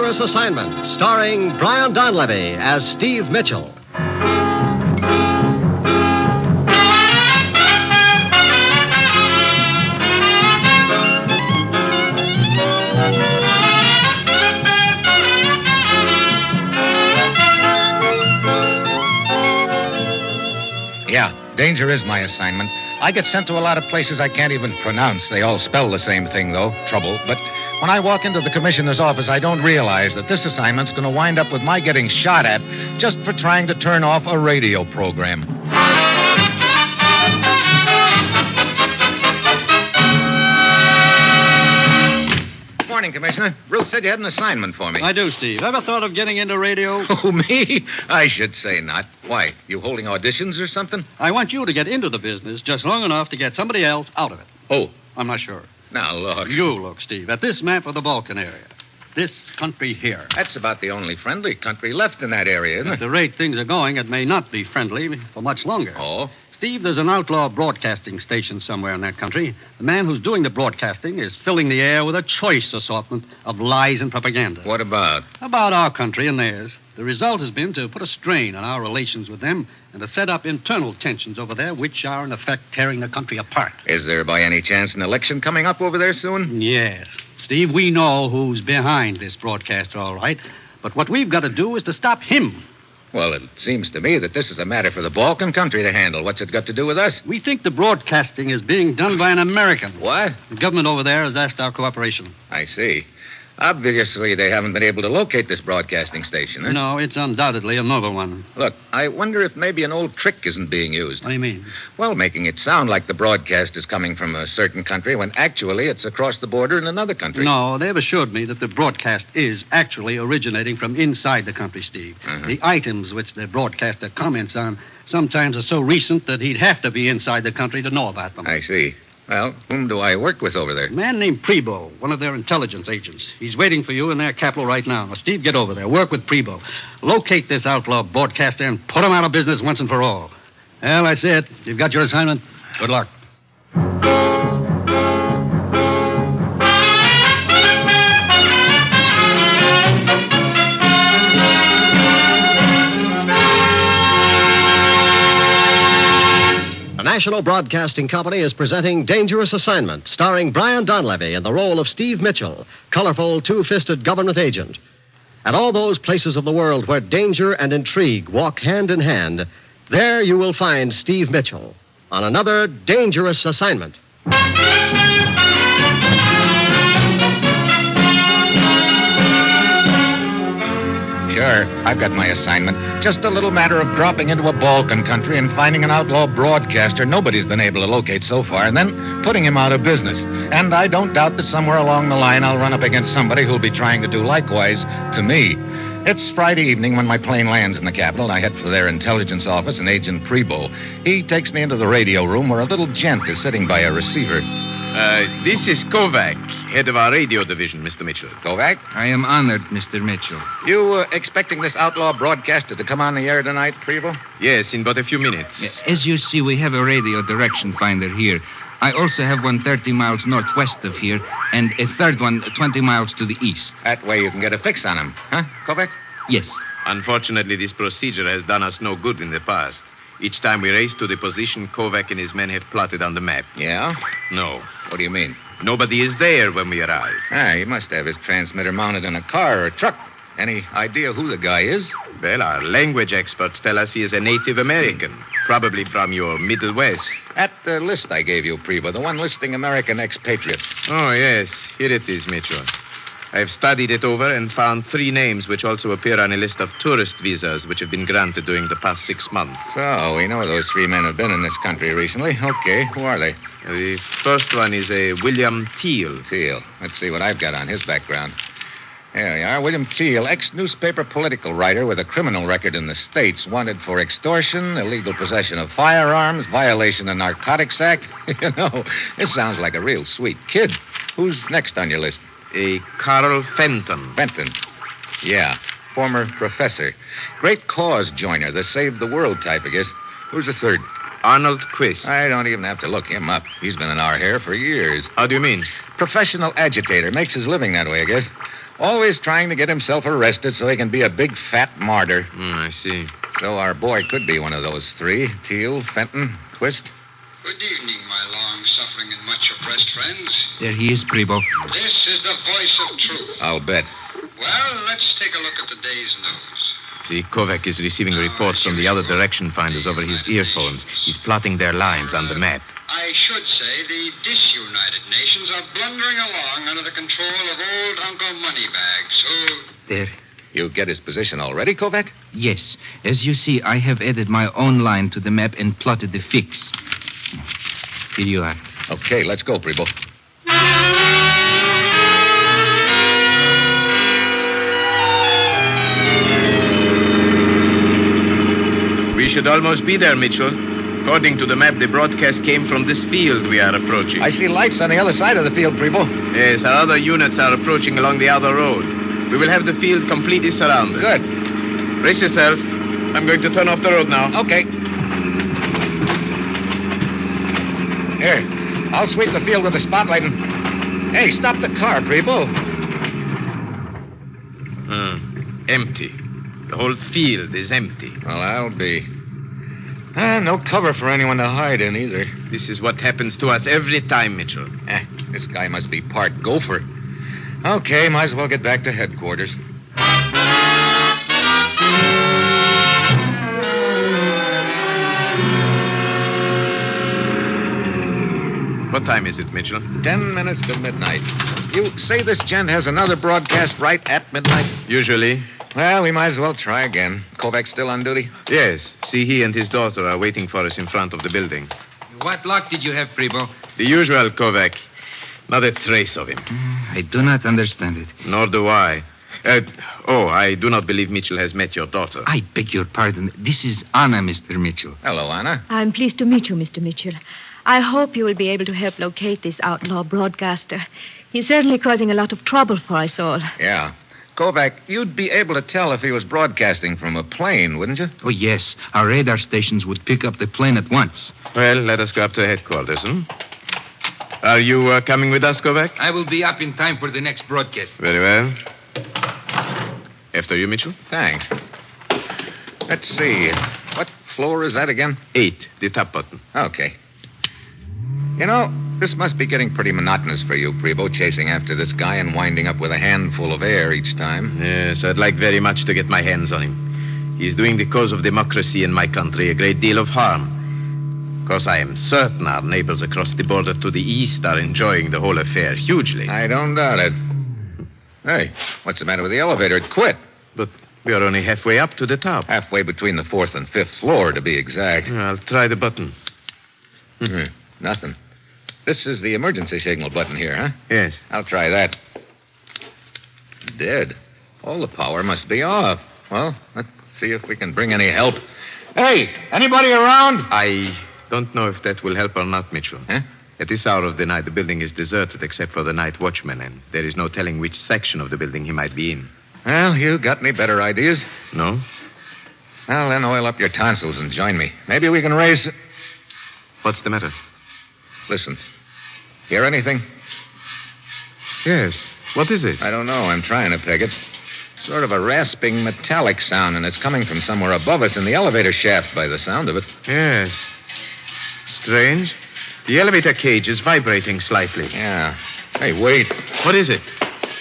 Dangerous Assignment, starring Brian Donlevy as Steve Mitchell. Yeah, danger is my assignment. I get sent to a lot of places I can't even pronounce. They all spell the same thing, though, trouble. But when I walk into the commissioner's office, I don't realize that this assignment's going to wind up with my getting shot at just for trying to turn off a radio program. Morning, Commissioner. Ruth said you had an assignment for me. I do, Steve. Ever thought of getting into radio? Oh, me? I should say not. Why? You holding auditions or something? I want you to get into the business just long enough to get somebody else out of it. Oh. I'm not sure. Now, look. You look, Steve, at this map of the Balkan area. This country here. That's about the only friendly country left in that area, isn't At it? the rate things are going, it may not be friendly for much longer. Oh? Steve, there's an outlaw broadcasting station somewhere in that country. The man who's doing the broadcasting is filling the air with a choice assortment of lies and propaganda. What about? About our country and theirs. The result has been to put a strain on our relations with them and to set up internal tensions over there, which are, in effect, tearing the country apart. Is there by any chance an election coming up over there soon? Yes. Steve, we know who's behind this broadcaster, all right. But what we've got to do is to stop him. Well, it seems to me that this is a matter for the Balkan country to handle. What's it got to do with us? We think the broadcasting is being done by an American. What? The government over there has asked our cooperation. I see. Obviously, they haven't been able to locate this broadcasting station, huh? No, it's undoubtedly another one. Look, I wonder if maybe an old trick isn't being used. What do you mean? Well, making it sound like the broadcast is coming from a certain country when actually it's across the border in another country. No, they've assured me that the broadcast is actually originating from inside the country, Steve. Uh-huh. The items which the broadcaster comments on sometimes are so recent that he'd have to be inside the country to know about them. I see. Well, whom do I work with over there? A man named Prebo, one of their intelligence agents. He's waiting for you in their capital right now. Now, Steve, get over there. Work with Prebo. Locate this outlaw broadcaster and put him out of business once and for all. Well, that's it. You've got your assignment. Good luck. The National Broadcasting Company is presenting Dangerous Assignment, starring Brian Donlevy in the role of Steve Mitchell, colorful, two-fisted government agent. At all those places of the world where danger and intrigue walk hand in hand, there you will find Steve Mitchell on another Dangerous Assignment. Sure, I've got my assignment. Just a little matter of dropping into a Balkan country and finding an outlaw broadcaster nobody's been able to locate so far, and then putting him out of business. And I don't doubt that somewhere along the line I'll run up against somebody who'll be trying to do likewise to me. It's Friday evening when my plane lands in the capital, and I head for their intelligence office and Agent Prebo. He takes me into the radio room where a little gent is sitting by a receiver. This is Kovac, head of our radio division, Mr. Mitchell. Kovac? I am honored, Mr. Mitchell. You expecting this outlaw broadcaster to come on the air tonight, Prebo? Yes, in but a few minutes. As you see, we have a radio direction finder here. I also have one 30 miles northwest of here, and a third one 20 miles to the east. That way you can get a fix on him. Huh, Kovac? Yes. Unfortunately, this procedure has done us no good in the past. Each time we race to the position Kovac and his men have plotted on the map. Yeah? No. What do you mean? Nobody is there when we arrive. He must have his transmitter mounted in a car or a truck. Any idea who the guy is? Well, our language experts tell us he is a Native American, probably from your Middle West. At the list I gave you, Prebo, the one listing American expatriates. Oh, yes. Here it is, Mitchell. I've studied it over and found 3 names which also appear on a list of tourist visas which have been granted during the past 6 months. So, we know those 3 men have been in this country recently. Okay, who are they? The first one is a William Teal. Teal. Let's see what I've got on his background. Here we are. William Teal, ex-newspaper political writer with a criminal record in the States, wanted for extortion, illegal possession of firearms, violation of the Narcotics Act. You know, this sounds like a real sweet kid. Who's next on your list? A Carl Fenton. Fenton. Yeah, former professor. Great cause joiner, the save the world type, I guess. Who's the third? Arnold Quist. I don't even have to look him up. He's been in our hair for years. How do you mean? Professional agitator. Makes his living that way, I guess. Always trying to get himself arrested so he can be a big fat martyr. I see. So our boy could be one of those three. Teal, Fenton, Twist. Good evening, my long-suffering and much-oppressed friends. There he is, Prebo. This is the voice of truth. I'll bet. Well, let's take a look at the day's news. See, Kovac is receiving reports from the other direction finders over his earphones. He's plotting their lines on the map. I should say the disunited nations are blundering along under the control of old Uncle Moneybags, who... There. You get his position already, Kovac? Yes. As you see, I have added my own line to the map and plotted the fix. Here you are. Okay, let's go, Prebo. We should almost be there, Mitchell. According to the map, the broadcast came from this field we are approaching. I see lights on the other side of the field, Prebo. Yes, our other units are approaching along the other road. We will have the field completely surrounded. Good. Brace yourself. I'm going to turn off the road now. Okay. Here, I'll sweep the field with the spotlight and... Hey, stop the car, Prebo. Empty. The whole field is empty. Well, I'll be... no cover for anyone to hide in, either. This is what happens to us every time, Mitchell. This guy must be part gopher. Okay, might as well get back to headquarters. What time is it, Mitchell? 10 minutes to midnight. You say this gent has another broadcast right at midnight? Usually. Well, we might as well try again. Kovac still on duty? Yes. See, he and his daughter are waiting for us in front of the building. What luck did you have, Prebo? The usual, Kovac. Not a trace of him. I do not understand it. Nor do I. I do not believe Mitchell has met your daughter. I beg your pardon. This is Anna, Mr. Mitchell. Hello, Anna. I'm pleased to meet you, Mr. Mitchell. I hope you will be able to help locate this outlaw broadcaster. He's certainly causing a lot of trouble for us all. Yeah. Kovac, you'd be able to tell if he was broadcasting from a plane, wouldn't you? Oh, yes. Our radar stations would pick up the plane at once. Well, let us go up to headquarters, Are you coming with us, Kovac? I will be up in time for the next broadcast. Very well. After you, Mitchell. Thanks. Let's see. What floor is that again? 8, the top button. Okay. You know, this must be getting pretty monotonous for you, Prebo, chasing after this guy and winding up with a handful of air each time. Yes, I'd like very much to get my hands on him. He's doing the cause of democracy in my country a great deal of harm. Of course, I am certain our neighbors across the border to the east are enjoying the whole affair hugely. I don't doubt it. Hey, what's the matter with the elevator? It quit. But we are only halfway up to the top. Halfway between the 4th and 5th floor, to be exact. I'll try the button. Nothing. This is the emergency signal button here, huh? Yes. I'll try that. Dead. All the power must be off. Well, let's see if we can bring any help. Hey, anybody around? I don't know if that will help or not, Mitchell. Huh? At this hour of the night, the building is deserted except for the night watchman, and there is no telling which section of the building he might be in. Well, you got any better ideas? No? Well, then oil up your tonsils and join me. Maybe we can raise... What's the matter? Listen. Hear anything? Yes. What is it? I don't know. I'm trying to peg it. Sort of a rasping metallic sound, and it's coming from somewhere above us in the elevator shaft by the sound of it. Yes. Strange. The elevator cage is vibrating slightly. Yeah. Hey, wait. What is it?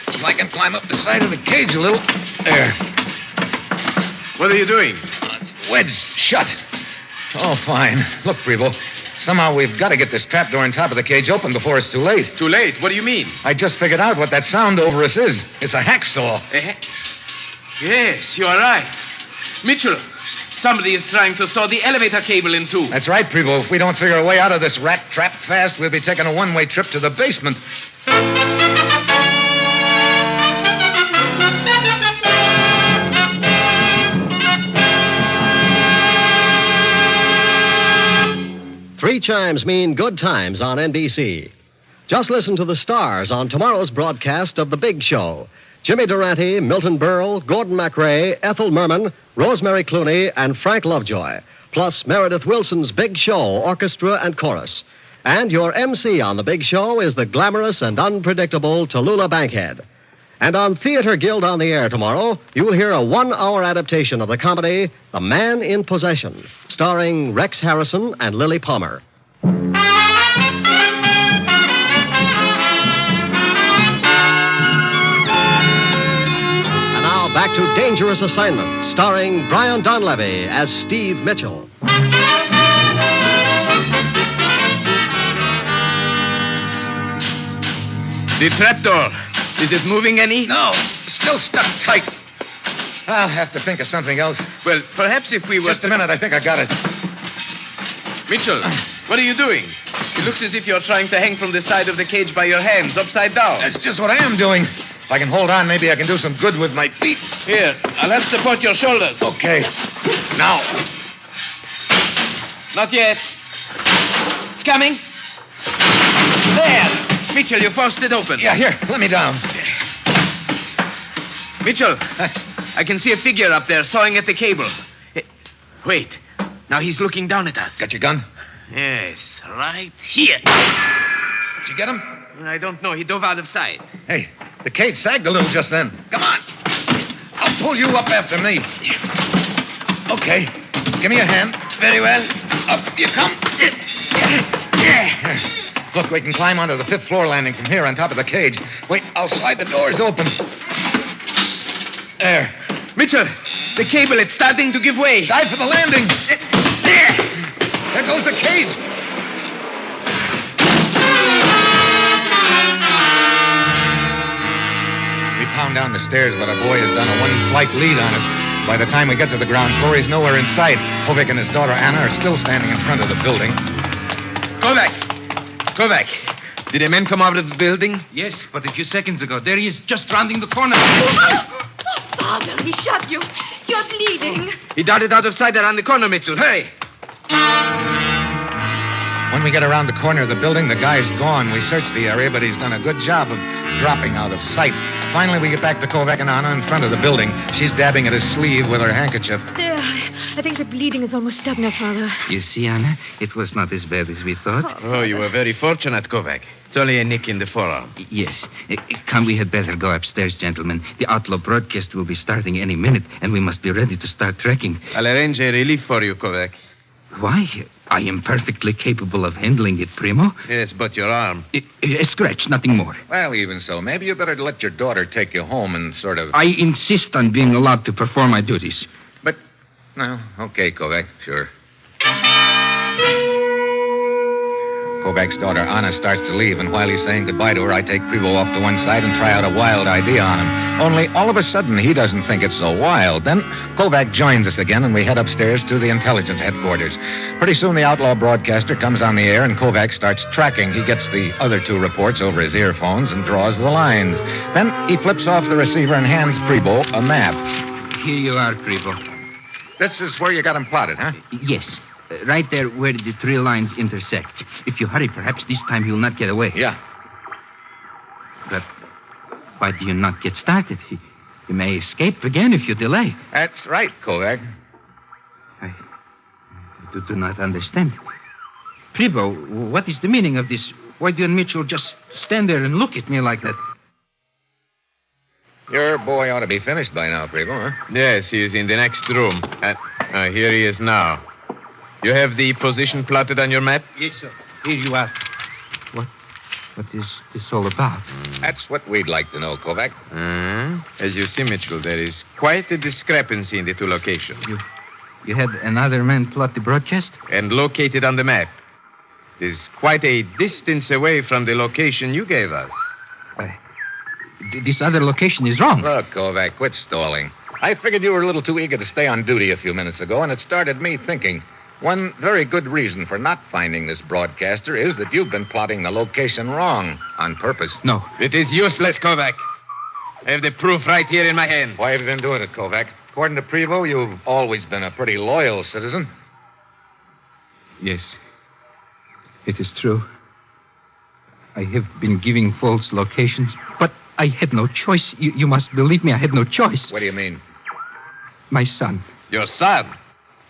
If I can climb up the side of the cage a little. There. What are you doing? Wedged shut. Oh, fine. Look, Prebo. Somehow we've got to get this trapdoor on top of the cage open before it's too late. Too late? What do you mean? I just figured out what that sound over us is. It's a hacksaw. Yes, you are right. Mitchell, somebody is trying to saw the elevator cable in two. That's right, Prebo. If we don't figure a way out of this rat trap fast, we'll be taking a one-way trip to the basement. Three chimes mean good times on NBC. Just listen to the stars on tomorrow's broadcast of The Big Show. Jimmy Durante, Milton Berle, Gordon MacRae, Ethel Merman, Rosemary Clooney, and Frank Lovejoy. Plus Meredith Wilson's Big Show orchestra and chorus. And your MC on The Big Show is the glamorous and unpredictable Tallulah Bankhead. And on Theater Guild on the Air tomorrow, you'll hear a 1-hour adaptation of the comedy The Man in Possession, starring Rex Harrison and Lily Palmer. And now back to Dangerous Assignment, starring Brian Donlevy as Steve Mitchell. The trapdoor. Is it moving any? No, still stuck tight. I'll have to think of something else. Well, perhaps if we were... Just a minute, I think I got it. Mitchell, what are you doing? It looks as if you're trying to hang from the side of the cage by your hands, upside down. That's just what I am doing. If I can hold on, maybe I can do some good with my feet. Here, I'll help support your shoulders. Okay. Now. Not yet. It's coming. There. Mitchell, you forced it open. Yeah, here, let me down. Mitchell, I can see a figure up there sawing at the cable. Wait. Now he's looking down at us. Got your gun? Yes, right here. Did you get him? I don't know. He dove out of sight. Hey, the cage sagged a little just then. Come on. I'll pull you up after me. Okay. Give me a hand. Very well. Up you come. Look, we can climb onto the 5th floor landing from here on top of the cage. Wait, I'll slide the doors open. There. Mitchell, the cable, it's starting to give way. Dive for the landing. There goes the cage. We pound down the stairs, but our boy has done a one-flight lead on us. By the time we get to the ground floor, he's nowhere in sight. Kovac and his daughter Anna are still standing in front of the building. Kovac, did the men come out of the building? Yes, but a few seconds ago. There he is, just rounding the corner. Father, he shot you. You're bleeding. He darted out of sight around the corner, Mitchell. Hurry. When we get around the corner of the building, the guy's gone. We searched the area, but he's done a good job of dropping out of sight. Finally, we get back to Kovac and Anna in front of the building. She's dabbing at his sleeve with her handkerchief. There. I think the bleeding is almost stopped now, Father. You see, Anna, it was not as bad as we thought. Oh, you were very fortunate, Kovac. It's only a nick in the forearm. Yes. Come, we had better go upstairs, gentlemen. The outlaw broadcast will be starting any minute, and we must be ready to start trekking. I'll arrange a relief for you, Kovac. Why? I am perfectly capable of handling it, Primo. Yes, but your arm. A scratch, nothing more. Well, even so, maybe you better let your daughter take you home and sort of... I insist on being allowed to perform my duties. But, no, okay, Kovac, sure. Kovac's daughter, Anna, starts to leave, and while he's saying goodbye to her, I take Prevo off to one side and try out a wild idea on him. Only, all of a sudden, he doesn't think it's so wild. Then, Kovac joins us again, and we head upstairs to the intelligence headquarters. Pretty soon, the outlaw broadcaster comes on the air, and Kovac starts tracking. He gets the other two reports over his earphones and draws the lines. Then, he flips off the receiver and hands Prevo a map. Here you are, Prevo. This is where you got him plotted, huh? Yes. Right there where the three lines intersect. If you hurry, perhaps this time he'll not get away. Yeah. But why do you not get started? He may escape again if you delay. That's right, Kovac. I do not understand. Prevo, what is the meaning of this? Why do you and Mitchell just stand there and look at me like that? Your boy ought to be finished by now, Prevo, huh? Yes, he is in the next room. Here he is now. You have the position plotted on your map? Yes, sir. Here you are. What is this all about? That's what we'd like to know, Kovac. As you see, Mitchell, there is quite a discrepancy in the two locations. You had another man plot the broadcast? And located on the map. It is quite a distance away from the location you gave us. This other location is wrong. Look, Kovac, quit stalling. I figured you were a little too eager to stay on duty a few minutes ago, and it started me thinking. One very good reason for not finding this broadcaster is that you've been plotting the location wrong on purpose. No. It is useless, Kovac. I have the proof right here in my hand. Why have you been doing it, Kovac? According to Prevo, you've always been a pretty loyal citizen. Yes. It is true. I have been giving false locations, but I had no choice. You must believe me, I had no choice. What do you mean? My son. Your son?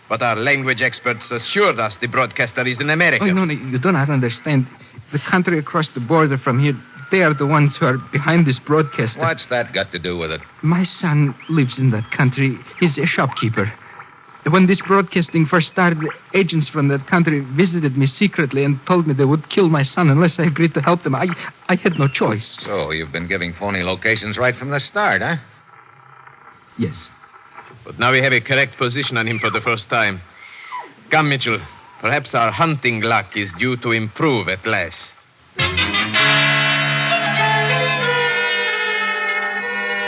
But our language experts assured us the broadcaster is an American. Oh, no, you do not understand. The country across the border from here they are the ones who are behind this broadcaster. What's that got to do with it? My son lives in that country. He's a shopkeeper. When this broadcasting first started, agents from that country visited me secretly and told me they would kill my son unless I agreed to help them. I had no choice. So you've been giving phony locations right from the start, huh? Yes. But now we have a correct position on him for the first time. Come, Mitchell. Perhaps our hunting luck is due to improve at last.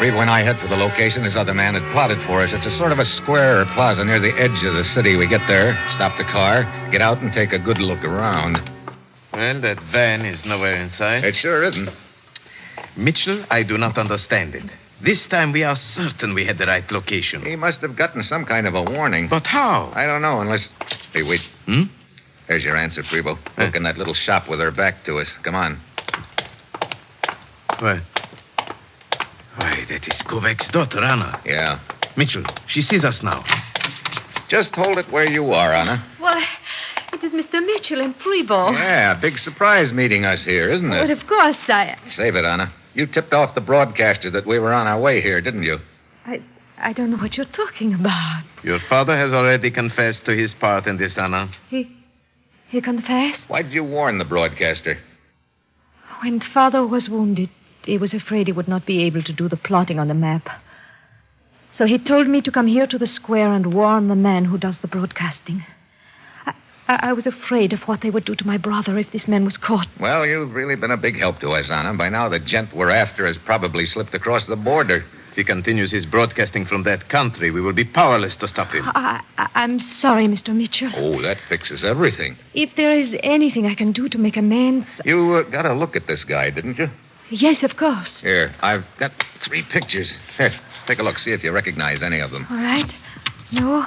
When I head for the location his other man had plotted for us, it's a sort of a square or plaza near the edge of the city. We get there, stop the car, get out and take a good look around. Well, that van is nowhere in sight. It sure isn't. Mitchell, I do not understand it. This time we are certain we had the right location. He must have gotten some kind of a warning. But how? I don't know, unless... Hey, wait. There's your answer, Prebo. Look in that little shop with her back to us. Come on. What? Why, that is Kovac's daughter, Anna. Yeah. Mitchell, she sees us now. Just hold it where you are, Anna. Why, it is Mr. Mitchell and Prebo. Yeah, big surprise meeting us here, isn't it? But of course, Save it, Anna. You tipped off the broadcaster that we were on our way here, didn't you? I don't know what you're talking about. Your father has already confessed to his part in this, Anna. He confessed? Why did you warn the broadcaster? When Father was wounded, he was afraid he would not be able to do the plotting on the map. So he told me to come here to the square and warn the man who does the broadcasting. I was afraid of what they would do to my brother if this man was caught. Well, you've really been a big help to us, Anna. By now, the gent we're after has probably slipped across the border. If he continues his broadcasting from that country, we will be powerless to stop him. I'm sorry, Mr. Mitchell. Oh, that fixes everything. If there is anything I can do to make amends... You got a look at this guy, didn't you? Yes, of course. Here, I've got 3 pictures. Here, take a look. See if you recognize any of them. All right. No.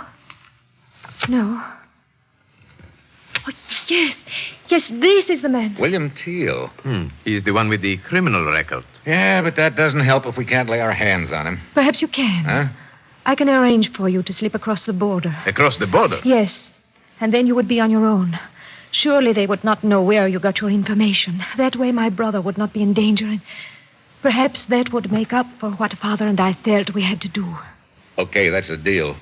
Oh, yes. Yes, this is the man. William Teal. He's the one with the criminal record. Yeah, but that doesn't help if we can't lay our hands on him. Perhaps you can. Huh? I can arrange for you to slip across the border. Across the border? Yes. And then you would be on your own. Surely they would not know where you got your information. That way my brother would not be in danger, and perhaps that would make up for what Father and I felt we had to do. Okay, that's a deal.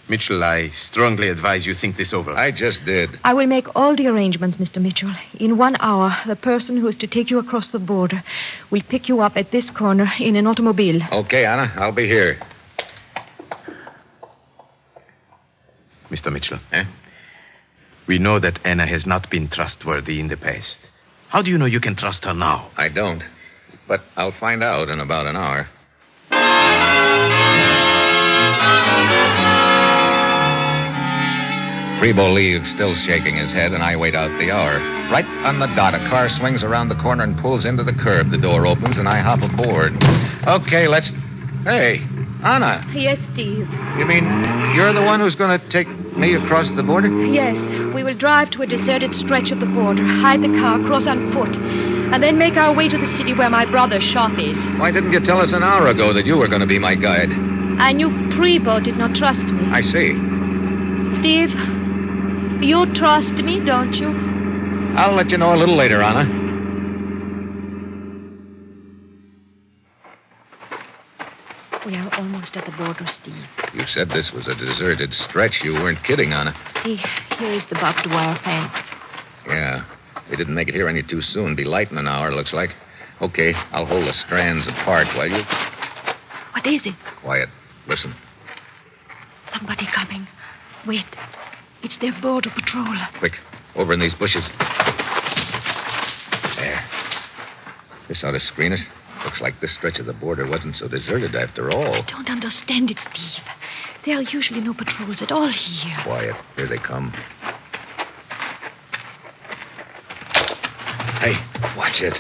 Mitchell, I strongly advise you think this over. I just did. I will make all the arrangements, Mr. Mitchell. In 1 hour, the person who is to take you across the border will pick you up at this corner in an automobile. Okay, Anna, I'll be here. Mr. Mitchell, we know that Anna has not been trustworthy in the past. How do you know you can trust her now? I don't. But I'll find out in about an hour. Prebo leaves, still shaking his head, and I wait out the hour. Right on the dot, a car swings around the corner and pulls into the curb. The door opens, and I hop aboard. Okay, let's... Hey, Anna. Yes, Steve. You mean you're the one who's going to take me across the border? Yes. We will drive to a deserted stretch of the border, hide the car, cross on foot, and then make our way to the city where my brother's shop is. Why didn't you tell us an hour ago that you were going to be my guide? I knew Prebo did not trust me. I see. Steve, you trust me, don't you? I'll let you know a little later, Anna. We are almost at the border, Steve. You said this was a deserted stretch. You weren't kidding, Anna. See, here is the barbed wire fence. Yeah. They didn't make it here any too soon. Be light in an hour, looks like. Okay, I'll hold the strands apart while you... What is it? Quiet. Listen. Somebody coming. Wait. It's their border patrol. Quick. Over in these bushes. There. This ought to screen us. Looks like this stretch of the border wasn't so deserted after all. I don't understand it, Steve. There are usually no patrols at all here. Quiet. Here they come. Hey, watch it.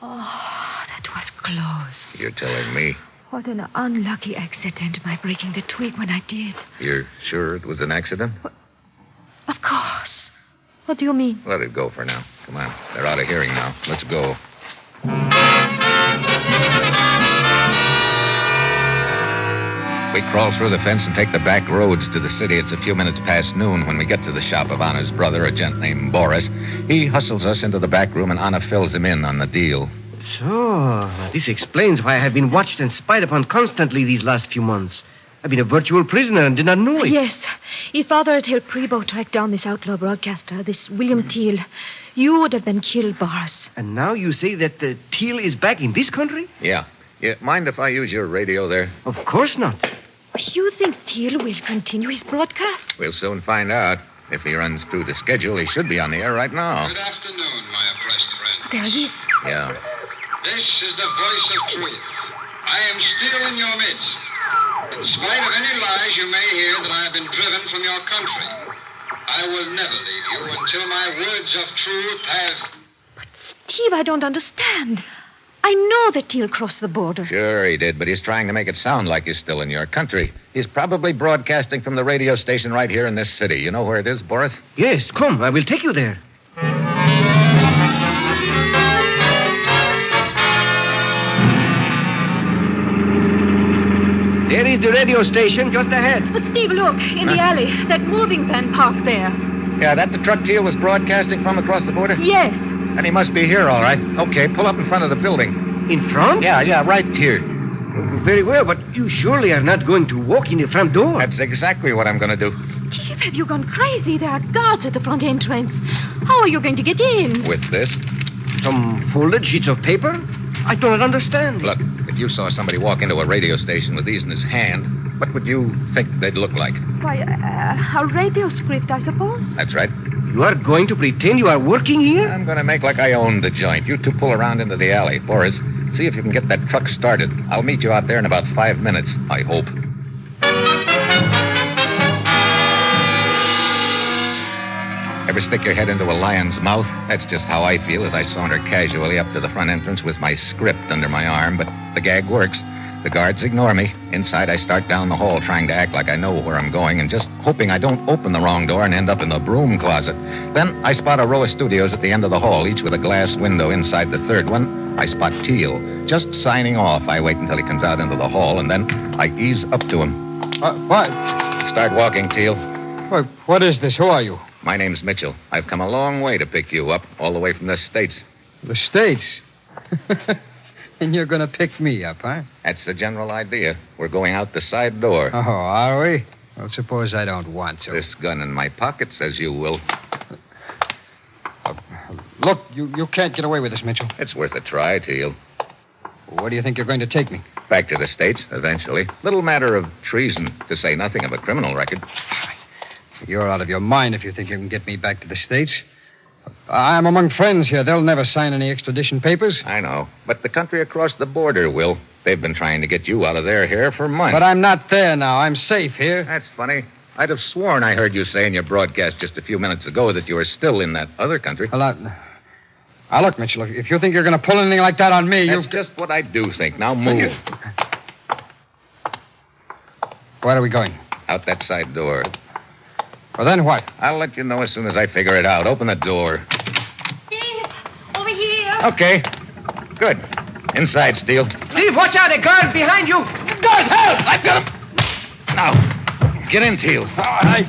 Oh, that was close. You're telling me. What an unlucky accident, my breaking the twig when I did. You're sure it was an accident? Of course. What do you mean? Let it go for now. Come on. They're out of hearing now. Let's go. We crawl through the fence and take the back roads to the city. It's a few minutes past noon when we get to the shop of Anna's brother, a gent named Boris. He hustles us into the back room, and Anna fills him in on the deal. So, this explains why I have been watched and spied upon constantly these last few months. I've been a virtual prisoner and did not know it. Yes. If Father had helped Prebo track down this outlaw broadcaster, this William Teal, you would have been killed, Boris. And now you say that Teal is back in this country? Yeah. Mind if I use your radio there? Of course not. You think Teal will continue his broadcast? We'll soon find out. If he runs through the schedule, he should be on the air right now. Good afternoon, my oppressed friend. There he is. Yeah. This is the voice of truth. I am still in your midst. In spite of any lies you may hear that I have been driven from your country, I will never leave you until my words of truth have... But, Steve, I don't understand. I know that Teal crossed the border. Sure he did, but he's trying to make it sound like he's still in your country. He's probably broadcasting from the radio station right here in this city. You know where it is, Boris? Yes, come, I will take you there. There is the radio station just ahead. But, Steve, look, in the alley, that moving van parked there. Yeah, that the truck Teal was broadcasting from across the border? Yes. And he must be here, all right. Okay, pull up in front of the building. In front? Yeah, right here. Very well, but you surely are not going to walk in the front door. That's exactly what I'm going to do. Steve, have you gone crazy? There are guards at the front entrance. How are you going to get in? With this? Some folded sheets of paper? I do not understand. Look, if you saw somebody walk into a radio station with these in his hand, what would you think they'd look like? Why, a radio script, I suppose. That's right. You are going to pretend you are working here? I'm going to make like I own the joint. You two pull around into the alley. Boris, see if you can get that truck started. I'll meet you out there in about 5 minutes, I hope. Ever stick your head into a lion's mouth? That's just how I feel as I saunter casually up to the front entrance with my script under my arm, but the gag works. The guards ignore me. Inside, I start down the hall trying to act like I know where I'm going and just hoping I don't open the wrong door and end up in the broom closet. Then I spot a row of studios at the end of the hall, each with a glass window inside the third one. I spot Teal. Just signing off. I wait until he comes out into the hall, and then I ease up to him. What? Start walking, Teal. What is this? Who are you? My name's Mitchell. I've come a long way to pick you up, all the way from the States. The States? And you're going to pick me up, huh? That's the general idea. We're going out the side door. Oh, are we? Well, suppose I don't want to. This gun in my pocket says you will. Look, you can't get away with this, Mitchell. It's worth a try, Teal. Where do you think you're going to take me? Back to the States, eventually. Little matter of treason, to say nothing of a criminal record. You're out of your mind if you think you can get me back to the States. I'm among friends here. They'll never sign any extradition papers. I know. But the country across the border will. They've been trying to get you out of their hair for months. But I'm not there now. I'm safe here. That's funny. I'd have sworn I heard you say in your broadcast just a few minutes ago that you were still in that other country. Now, look, Mitchell, if you think you're going to pull anything like that on me, That's just what I do think. Now move. Where are we going? Out that side door. Well, then what? I'll let you know as soon as I figure it out. Open the door. Steve, over here. Okay. Good. Inside, Steele. Steve, watch out. A guard behind you. Guard, help! I've got him. Now, get in, Teal. All right.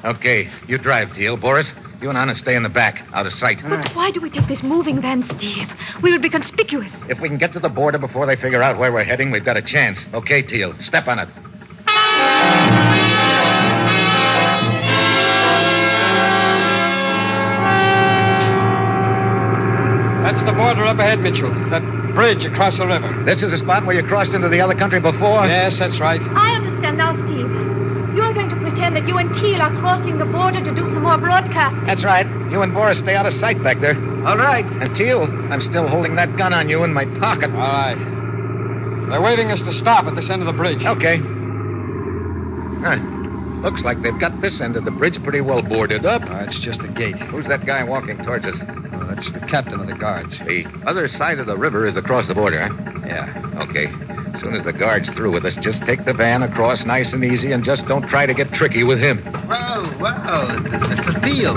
Okay, you drive, Teal. Boris, you and Anna stay in the back, out of sight. But why do we take this moving van, Steve? We will be conspicuous. If we can get to the border before they figure out where we're heading, we've got a chance. Okay, Teal, step on it. That's the border up ahead, Mitchell. That bridge across the river. This is the spot where you crossed into the other country before? Yes, that's right. I understand now, Steve. You're going to pretend that you and Teal are crossing the border to do some more broadcasting. That's right. You and Boris stay out of sight back there. All right. And Teal, I'm still holding that gun on you in my pocket. All right. They're waving us to stop at this end of the bridge. Okay. Looks like they've got this end of the bridge pretty well boarded up. Oh, it's just a gate. Who's that guy walking towards us? Oh, that's the captain of the guards. The other side of the river is across the border, huh? Yeah. Okay. As soon as the guard's through with us, just take the van across nice and easy and just don't try to get tricky with him. Well, it is Mr. Teal.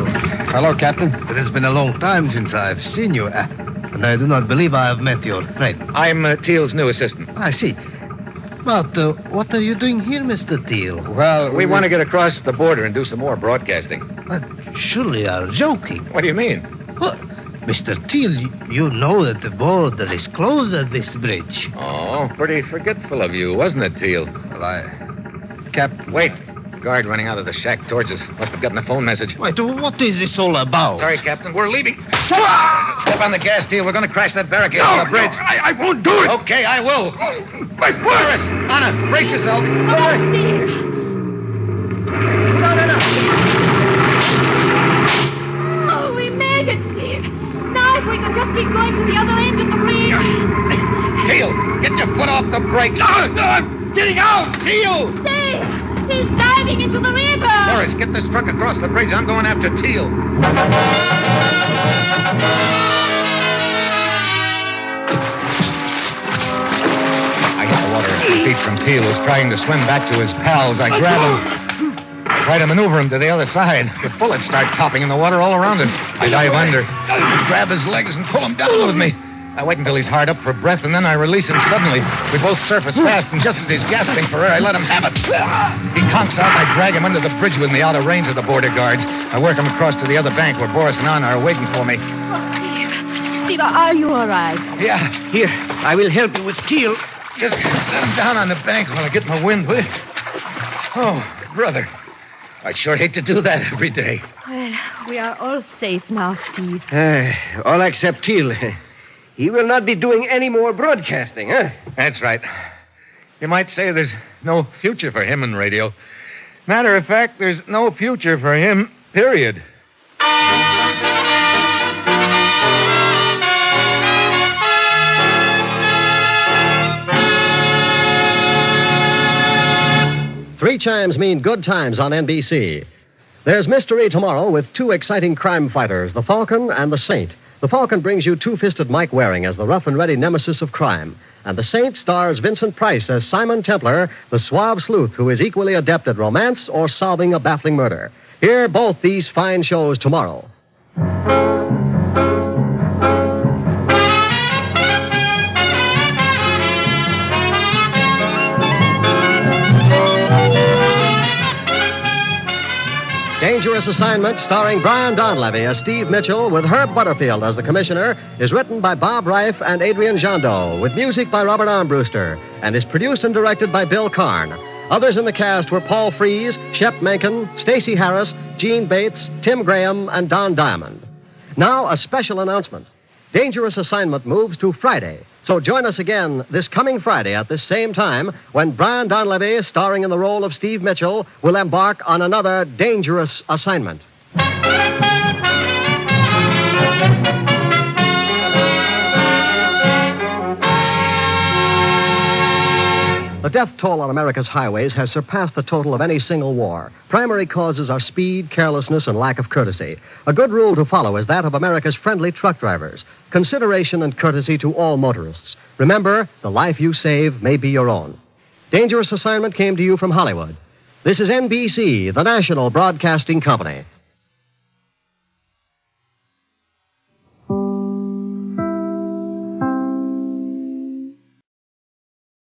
Hello, Captain. It has been a long time since I've seen you, and I do not believe I have met your friend. I'm Teal's new assistant. I see. But what are you doing here, Mr. Teal? Well, we want to get across the border and do some more broadcasting. Surely you are joking. What do you mean? Well, Mr. Teal, you know that the border is closed at this bridge. Oh, pretty forgetful of you, wasn't it, Teal? Well, Wait. Guard running out of the shack towards us. Must have gotten a phone message. Wait, what is this all about? Sorry, Captain. We're leaving. Step on the gas, Teal. We're going to crash that barricade on the bridge. I won't do it. Okay, I will. My foot! Anna, brace yourself. Oh, Steve. No. Oh, we made it, Steve. Now if we can just keep going to the other end of the bridge. Teal, get your foot off the brakes. No, I'm getting out. Teal! Steve, he's diving into the river. Morris, get this truck across the bridge. I'm going after Teal. I hit the water a few feet from Teal, who's trying to swim back to his pals. I grab him. Try to maneuver him to the other side. The bullets start topping in the water all around us. I dive under, grab his legs, and pull him down with me. I wait until he's hard up for breath, and then I release him suddenly. We both surface fast, and just as he's gasping for air, I let him have it. He conks out, and I drag him under the bridge with me, out of range of the border guards. I work him across to the other bank where Boris and Anna are waiting for me. Oh, Steve, are you all right? Yeah, Here, I will help you with Teal. just set him down on the bank while I get my wind, will you? Oh, brother. I'd sure hate to do that every day. Well, we are all safe now, Steve. All except Teal. He will not be doing any more broadcasting, huh? That's right. You might say there's no future for him in radio. Matter of fact, there's no future for him, period. Three chimes mean good times on NBC. There's mystery tomorrow with two exciting crime fighters, the Falcon and the Saint. The Falcon brings you two-fisted Mike Waring as the rough-and-ready nemesis of crime. And the Saint stars Vincent Price as Simon Templar, the suave sleuth who is equally adept at romance or solving a baffling murder. Hear both these fine shows tomorrow. Dangerous Assignment, starring Brian Donlevy as Steve Mitchell with Herb Butterfield as the commissioner, is written by Bob Reif and Adrian Jandot, with music by Robert Armbruster, and is produced and directed by Bill Karn. Others in the cast were Paul Frees, Shep Menken, Stacey Harris, Gene Bates, Tim Graham, and Don Diamond. Now, a special announcement. Dangerous Assignment moves to Friday. So join us again this coming Friday at this same time when Brian Donlevy, starring in the role of Steve Mitchell, will embark on another dangerous assignment. The death toll on America's highways has surpassed the total of any single war. Primary causes are speed, carelessness, and lack of courtesy. A good rule to follow is that of America's friendly truck drivers. Consideration and courtesy to all motorists. Remember, the life you save may be your own. Dangerous Assignment came to you from Hollywood. This is NBC, the national broadcasting company.